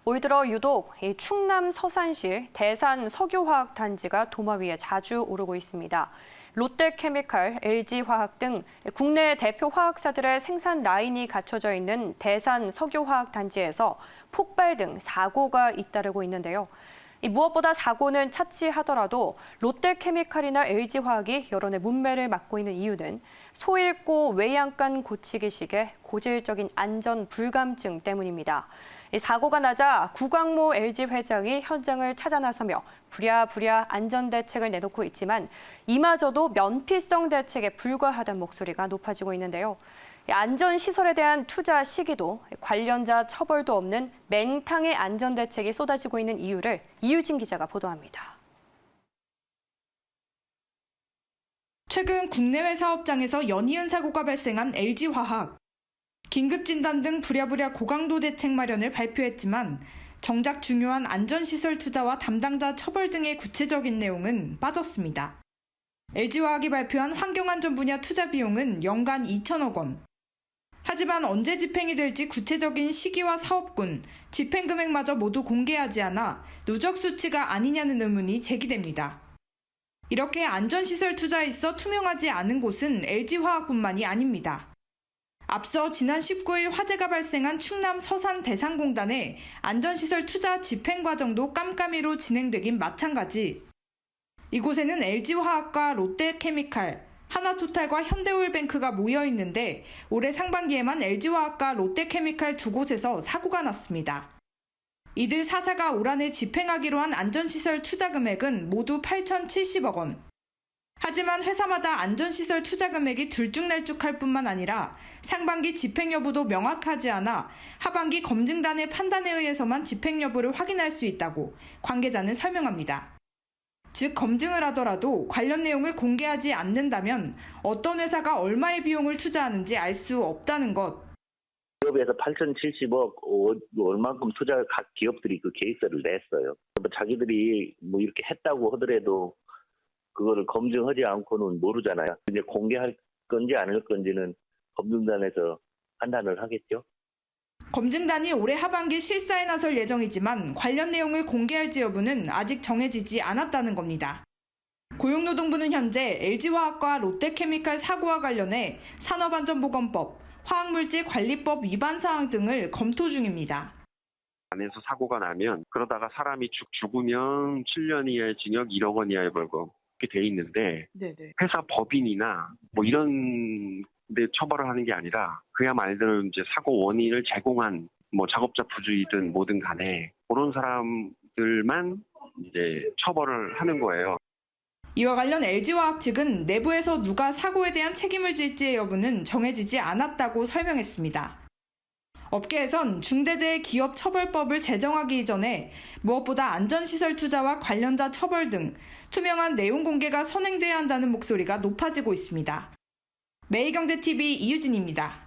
올 들어 유독 이 충남 서산시 대산 석유화학단지가 도마 위에 자주 오르고 있습니다. 롯데케미칼, LG화학 등 국내 대표 화학사들의 생산 라인이 갖춰져 있는 대산 석유화학단지에서 폭발 등 사고가 잇따르고 있는데요. 무엇보다 사고는 차치하더라도 롯데케미칼이나 LG화학이 여론의 문매를 맡고 있는 이유는 소잃고 외양간 고치기식의 고질적인 안전 불감증 때문입니다. 사고가 나자 구광모 LG 회장이 현장을 찾아 나서며 부랴부랴 안전대책을 내놓고 있지만 이마저도 면피성 대책에 불과하다는 목소리가 높아지고 있는데요. 안전시설에 대한 투자 시기도 관련자 처벌도 없는 맹탕의 안전대책이 쏟아지고 있는 이유를 이유진 기자가 보도합니다. 최근 국내외 사업장에서 연이은 사고가 발생한 LG화학. 긴급진단 등 부랴부랴 고강도 대책 마련을 발표했지만 정작 중요한 안전시설 투자와 담당자 처벌 등의 구체적인 내용은 빠졌습니다. LG화학이 발표한 환경안전 분야 투자 비용은 연간 2천억 원. 하지만 언제 집행이 될지 구체적인 시기와 사업군, 집행 금액마저 모두 공개하지 않아 누적 수치가 아니냐는 의문이 제기됩니다. 이렇게 안전시설 투자에 있어 투명하지 않은 곳은 LG화학뿐만이 아닙니다. 앞서 지난 19일 화재가 발생한 충남 서산 대산공단의 안전시설 투자 집행 과정도 깜깜이로 진행되긴 마찬가지. 이곳에는 LG화학과 롯데케미칼, 하나토탈과 현대오일뱅크가 모여 있는데 올해 상반기에만 LG화학과 롯데케미칼 두 곳에서 사고가 났습니다. 이들 4사가 올 한해 집행하기로 한 안전시설 투자 금액은 모두 8,070억 원. 하지만 회사마다 안전시설 투자 금액이 들쭉날쭉할 뿐만 아니라 상반기 집행 여부도 명확하지 않아 하반기 검증단의 판단에 의해서만 집행 여부를 확인할 수 있다고 관계자는 설명합니다. 즉 검증을 하더라도 관련 내용을 공개하지 않는다면 어떤 회사가 얼마의 비용을 투자하는지 알 수 없다는 것. 기업에서 8,070억 얼만큼 투자 각 기업들이 그 계획서를 냈어요. 자기들이 뭐 이렇게 했다고 하더라도 그거를 검증하지 않고는 모르잖아요. 이제 공개할 건지 아닐 건지는 검증단에서 판단을 하겠죠. 검증단이 올해 하반기 실사에 나설 예정이지만 관련 내용을 공개할지 여부는 아직 정해지지 않았다는 겁니다. 고용노동부는 현재 LG화학과 롯데케미칼 사고와 관련해 산업안전보건법, 화학물질관리법 위반 사항 등을 검토 중입니다. 안에서 사고가 나면 그러다가 사람이 죽으면 7년 이하의 징역 1억 원 이하의 벌금 이렇게 돼 있는데 회사 법인이나 뭐 이런 데 처벌을 하는 게 아니라 그야말로 이제 사고 원인을 제공한 뭐 작업자 부주의든 뭐든 간에 그런 사람들만 이제 처벌을 하는 거예요. 이와 관련 LG화학 측은 내부에서 누가 사고에 대한 책임을 질지의 여부는 정해지지 않았다고 설명했습니다. 업계에선 중대재해기업처벌법을 제정하기 이전에 무엇보다 안전시설 투자와 관련자 처벌 등 투명한 내용 공개가 선행돼야 한다는 목소리가 높아지고 있습니다. 매일경제TV 이유진입니다.